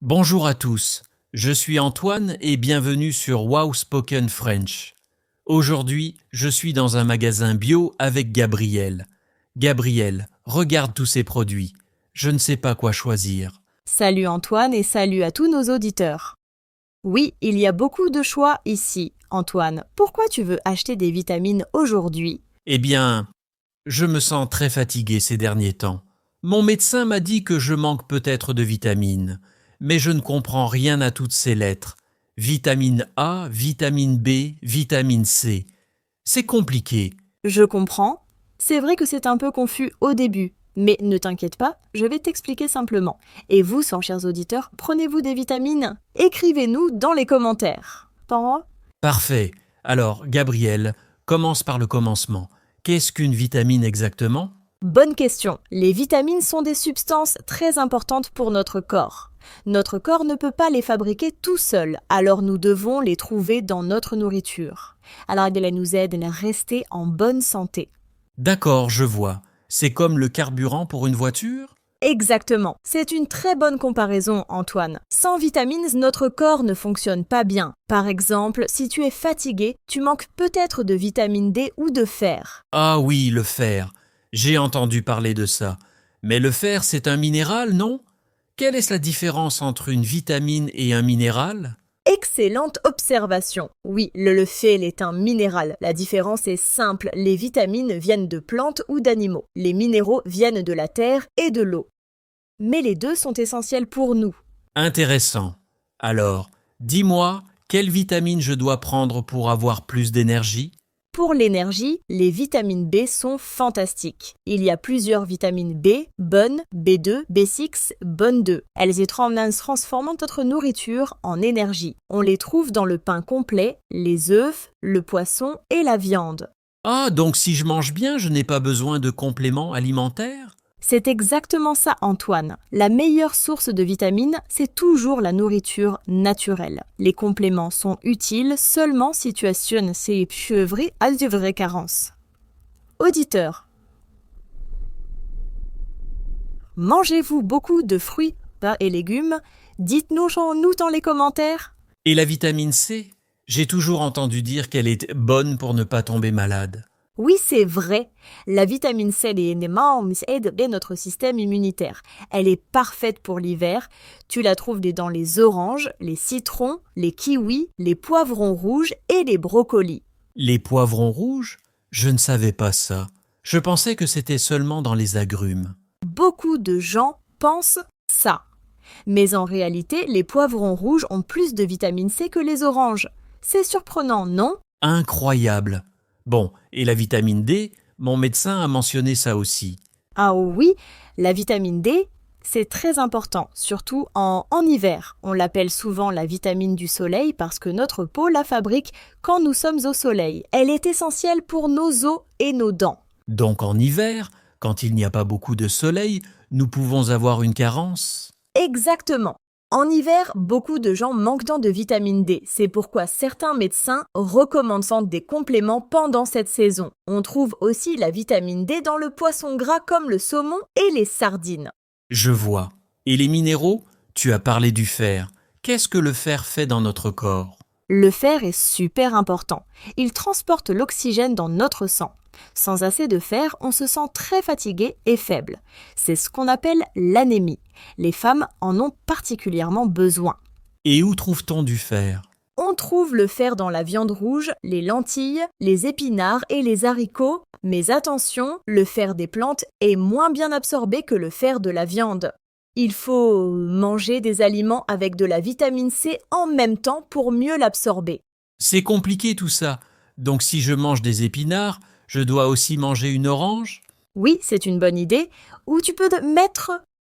Bonjour à tous, je suis Antoine et bienvenue sur Wow Spoken French. Aujourd'hui, je suis dans un magasin bio avec Gabriel. Gabriel, regarde tous ces produits. Je ne sais pas quoi choisir. Salut Antoine et salut à tous nos auditeurs. Oui, il y a beaucoup de choix ici. Antoine, pourquoi tu veux acheter des vitamines aujourd'hui? Eh bien, je me sens très fatigué ces derniers temps. Mon médecin m'a dit que je manque peut-être de vitamines, mais je ne comprends rien à toutes ces lettres. Vitamine A, vitamine B, vitamine C. C'est compliqué. Je comprends. C'est vrai que c'est un peu confus au début, mais ne t'inquiète pas, je vais t'expliquer simplement. Et vous, chers auditeurs, prenez-vous des vitamines? Écrivez-nous dans les commentaires. T'en Parfait. Alors, Gabriel, commence par le commencement. Qu'est-ce qu'une vitamine exactement? Bonne question. Les vitamines sont des substances très importantes pour notre corps. Notre corps ne peut pas les fabriquer tout seul, alors nous devons les trouver dans notre nourriture. Alors elles nous aident à rester en bonne santé. D'accord, je vois. C'est comme le carburant pour une voiture? Exactement. C'est une très bonne comparaison, Antoine. Sans vitamines, notre corps ne fonctionne pas bien. Par exemple, si tu es fatigué, tu manques peut-être de vitamine D ou de fer. Ah oui, le fer. J'ai entendu parler de ça. Mais le fer, c'est un minéral, non? Quelle est la différence entre une vitamine et un minéral? Excellente observation. Oui, le fer est un minéral. La différence est simple. Les vitamines viennent de plantes ou d'animaux. Les minéraux viennent de la terre et de l'eau. Mais les deux sont essentiels pour nous. Intéressant. Alors, dis-moi, quelle vitamine je dois prendre pour avoir plus d'énergie? Pour l'énergie, les vitamines B sont fantastiques. Il y a plusieurs vitamines B, bonnes, B2, B6, bonnes 2. Elles transforment notre nourriture en énergie. On les trouve dans le pain complet, les œufs, le poisson et la viande. Ah, donc si je mange bien, je n'ai pas besoin de compléments alimentaires? C'est exactement ça, Antoine. La meilleure source de vitamines, c'est toujours la nourriture naturelle. Les compléments sont utiles seulement si tu assumes ces chevreries à de vraies carences. Auditeurs, mangez-vous beaucoup de fruits et légumes? Dites-nous dans les commentaires. Et la vitamine C? J'ai toujours entendu dire qu'elle est bonne pour ne pas tomber malade. Oui, c'est vrai. La vitamine C aide notre système immunitaire. Elle est parfaite pour l'hiver. Tu la trouves dans les oranges, les citrons, les kiwis, les poivrons rouges et les brocolis. Les poivrons rouges? Je ne savais pas ça. Je pensais que c'était seulement dans les agrumes. Beaucoup de gens pensent ça. Mais en réalité, les poivrons rouges ont plus de vitamine C que les oranges. C'est surprenant, non? Incroyable! Bon, et la vitamine D, mon médecin a mentionné ça aussi. Ah oui, la vitamine D, c'est très important, surtout en hiver. On l'appelle souvent la vitamine du soleil parce que notre peau la fabrique quand nous sommes au soleil. Elle est essentielle pour nos os et nos dents. Donc en hiver, quand il n'y a pas beaucoup de soleil, nous pouvons avoir une carence? Exactement. En hiver, beaucoup de gens manquent de vitamine D. C'est pourquoi certains médecins recommandent des compléments pendant cette saison. On trouve aussi la vitamine D dans le poisson gras comme le saumon et les sardines. Je vois. Et les minéraux? Tu as parlé du fer. Qu'est-ce que le fer fait dans notre corps? Le fer est super important. Il transporte l'oxygène dans notre sang. Sans assez de fer, on se sent très fatigué et faible. C'est ce qu'on appelle l'anémie. Les femmes en ont particulièrement besoin. Et où trouve-t-on du fer? On trouve le fer dans la viande rouge, les lentilles, les épinards et les haricots. Mais attention, le fer des plantes est moins bien absorbé que le fer de la viande. Il faut manger des aliments avec de la vitamine C en même temps pour mieux l'absorber. C'est compliqué tout ça. Donc si je mange des épinards, je dois aussi manger une orange? Oui, c'est une bonne idée. Ou tu peux mettre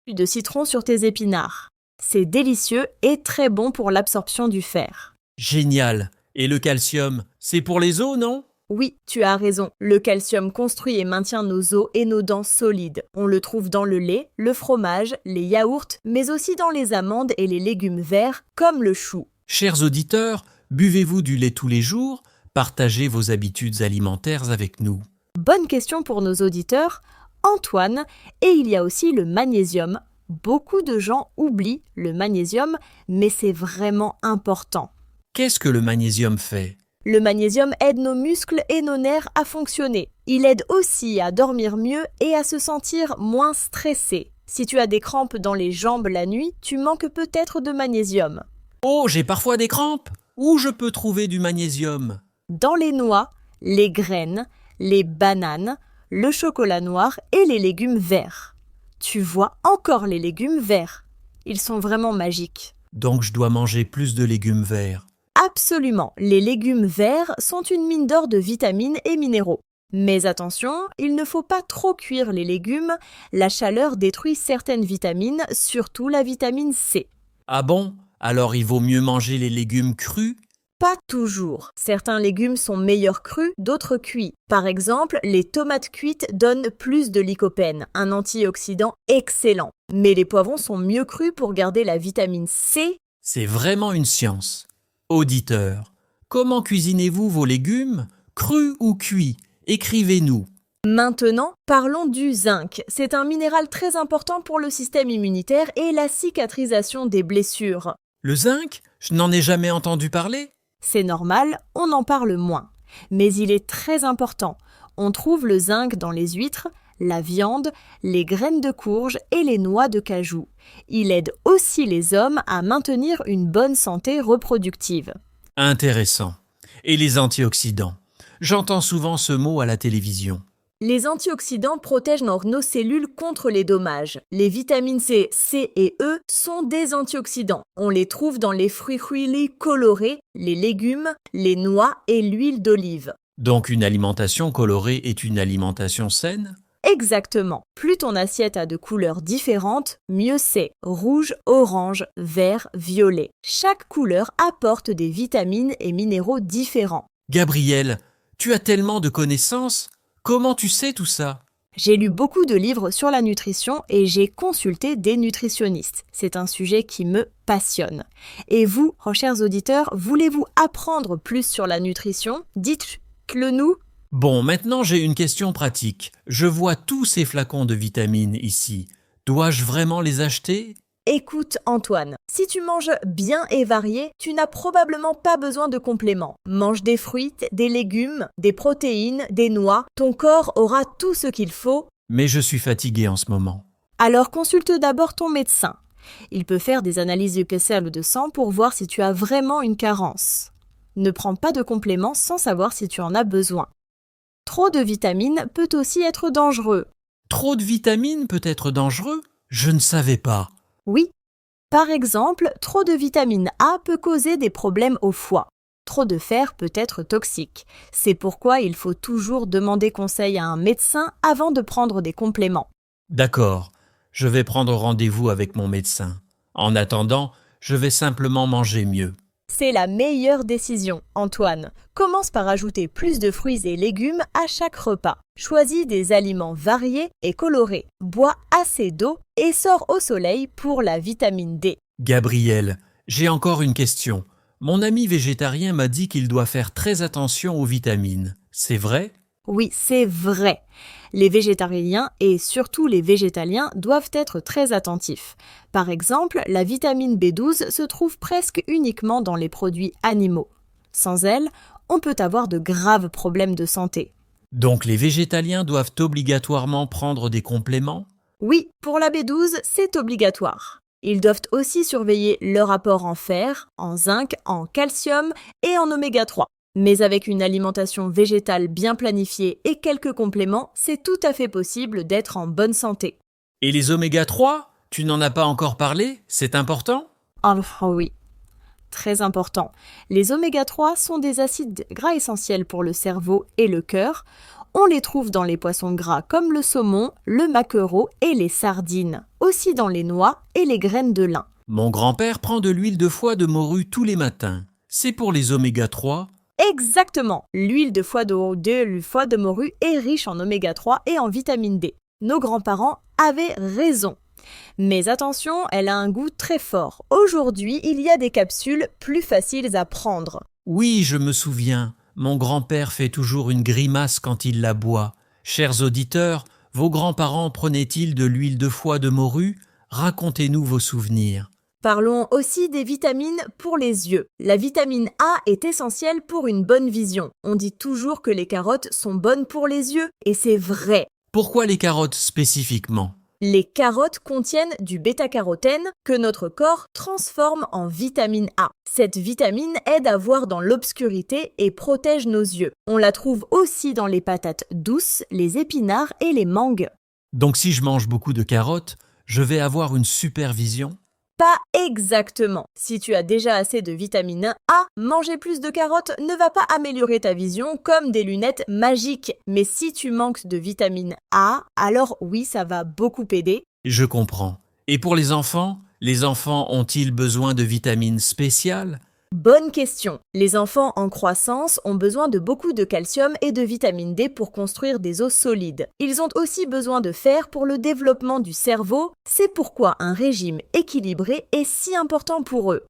de citron sur tes épinards. C'est délicieux et très bon pour l'absorption du fer. Génial! Et le calcium, c'est pour les os, non? Oui, tu as raison. Le calcium construit et maintient nos os et nos dents solides. On le trouve dans le lait, le fromage, les yaourts, mais aussi dans les amandes et les légumes verts, comme le chou. Chers auditeurs, buvez-vous du lait tous les jours? Partagez vos habitudes alimentaires avec nous. Bonne question pour nos auditeurs, Antoine. Et il y a aussi le magnésium. Beaucoup de gens oublient le magnésium, mais c'est vraiment important. Qu'est-ce que le magnésium fait? Le magnésium aide nos muscles et nos nerfs à fonctionner. Il aide aussi à dormir mieux et à se sentir moins stressé. Si tu as des crampes dans les jambes la nuit, tu manques peut-être de magnésium. Oh, j'ai parfois des crampes. Où je peux trouver du magnésium? Dans les noix, les graines, les bananes, le chocolat noir et les légumes verts. Tu vois encore les légumes verts. Ils sont vraiment magiques. Donc je dois manger plus de légumes verts. Absolument, les légumes verts sont une mine d'or de vitamines et minéraux. Mais attention, il ne faut pas trop cuire les légumes, la chaleur détruit certaines vitamines, surtout la vitamine C. Ah bon? Alors il vaut mieux manger les légumes crus? Pas toujours. Certains légumes sont meilleurs crus, d'autres cuits. Par exemple, les tomates cuites donnent plus de lycopène, un antioxydant excellent. Mais les poivrons sont mieux crus pour garder la vitamine C. C'est vraiment une science. Auditeurs, comment cuisinez-vous vos légumes, crus ou cuits? Écrivez-nous. Maintenant, parlons du zinc. C'est un minéral très important pour le système immunitaire et la cicatrisation des blessures. Le zinc? Je n'en ai jamais entendu parler. C'est normal, on en parle moins. Mais il est très important. On trouve le zinc dans les huîtres, la viande, les graines de courge et les noix de cajou. Il aide aussi les hommes à maintenir une bonne santé reproductive. Intéressant. Et les antioxydants? J'entends souvent ce mot à la télévision. Les antioxydants protègent nos cellules contre les dommages. Les vitamines C, C et E sont des antioxydants. On les trouve dans les fruits colorés, les légumes, les noix et l'huile d'olive. Donc une alimentation colorée est une alimentation saine? Exactement. Plus ton assiette a de couleurs différentes, mieux c'est. Rouge, orange, vert, violet. Chaque couleur apporte des vitamines et minéraux différents. Gabriel, tu as tellement de connaissances. Comment tu sais tout ça? J'ai lu beaucoup de livres sur la nutrition et j'ai consulté des nutritionnistes. C'est un sujet qui me passionne. Et vous, chers auditeurs, voulez-vous apprendre plus sur la nutrition? Dites-le nous. Bon, maintenant j'ai une question pratique. Je vois tous ces flacons de vitamines ici. Dois-je vraiment les acheter? Écoute Antoine, si tu manges bien et varié, tu n'as probablement pas besoin de compléments. Mange des fruits, des légumes, des protéines, des noix, ton corps aura tout ce qu'il faut. Mais je suis fatigué en ce moment. Alors consulte d'abord ton médecin. Il peut faire des analyses de ou de sang pour voir si tu as vraiment une carence. Ne prends pas de compléments sans savoir si tu en as besoin. Trop de vitamines peut aussi être dangereux. Trop de vitamines peut être dangereux? Je ne savais pas. Oui. Par exemple, trop de vitamine A peut causer des problèmes au foie. Trop de fer peut être toxique. C'est pourquoi il faut toujours demander conseil à un médecin avant de prendre des compléments. D'accord, je vais prendre rendez-vous avec mon médecin. En attendant, je vais simplement manger mieux. C'est la meilleure décision, Antoine. Commence par ajouter plus de fruits et légumes à chaque repas. Choisis des aliments variés et colorés. Bois assez d'eau et sors au soleil pour la vitamine D. Gabriel, j'ai encore une question. Mon ami végétarien m'a dit qu'il doit faire très attention aux vitamines. C'est vrai? Oui, c'est vrai. Les végétariens et surtout les végétaliens doivent être très attentifs. Par exemple, la vitamine B12 se trouve presque uniquement dans les produits animaux. Sans elle, on peut avoir de graves problèmes de santé. Donc les végétaliens doivent obligatoirement prendre des compléments? Oui, pour la B12, c'est obligatoire. Ils doivent aussi surveiller leur apport en fer, en zinc, en calcium et en oméga 3. Mais avec une alimentation végétale bien planifiée et quelques compléments, c'est tout à fait possible d'être en bonne santé. Et les oméga 3? Tu n'en as pas encore parlé? C'est important? Oh oui, très important. Les oméga 3 sont des acides gras essentiels pour le cerveau et le cœur. On les trouve dans les poissons gras comme le saumon, le maquereau et les sardines, aussi dans les noix et les graines de lin. Mon grand-père prend de l'huile de foie de morue tous les matins. C'est pour les oméga 3? Exactement. L'huile de foie de morue est riche en oméga 3 et en vitamine D. Nos grands-parents avaient raison. Mais attention, elle a un goût très fort. Aujourd'hui, il y a des capsules plus faciles à prendre. Oui, je me souviens. Mon grand-père fait toujours une grimace quand il la boit. Chers auditeurs, vos grands-parents prenaient-ils de l'huile de foie de morue? Racontez-nous vos souvenirs. Parlons aussi des vitamines pour les yeux. La vitamine A est essentielle pour une bonne vision. On dit toujours que les carottes sont bonnes pour les yeux, et c'est vrai. Pourquoi les carottes spécifiquement? Les carottes contiennent du bêta-carotène que notre corps transforme en vitamine A. Cette vitamine aide à voir dans l'obscurité et protège nos yeux. On la trouve aussi dans les patates douces, les épinards et les mangues. Donc si je mange beaucoup de carottes, je vais avoir une super vision? Pas exactement. Si tu as déjà assez de vitamine A, manger plus de carottes ne va pas améliorer ta vision comme des lunettes magiques. Mais si tu manques de vitamine A, alors oui, ça va beaucoup aider. Je comprends. Et pour les enfants ont-ils besoin de vitamines spéciales? Bonne question. Les enfants en croissance ont besoin de beaucoup de calcium et de vitamine D pour construire des os solides. Ils ont aussi besoin de fer pour le développement du cerveau. C'est pourquoi un régime équilibré est si important pour eux.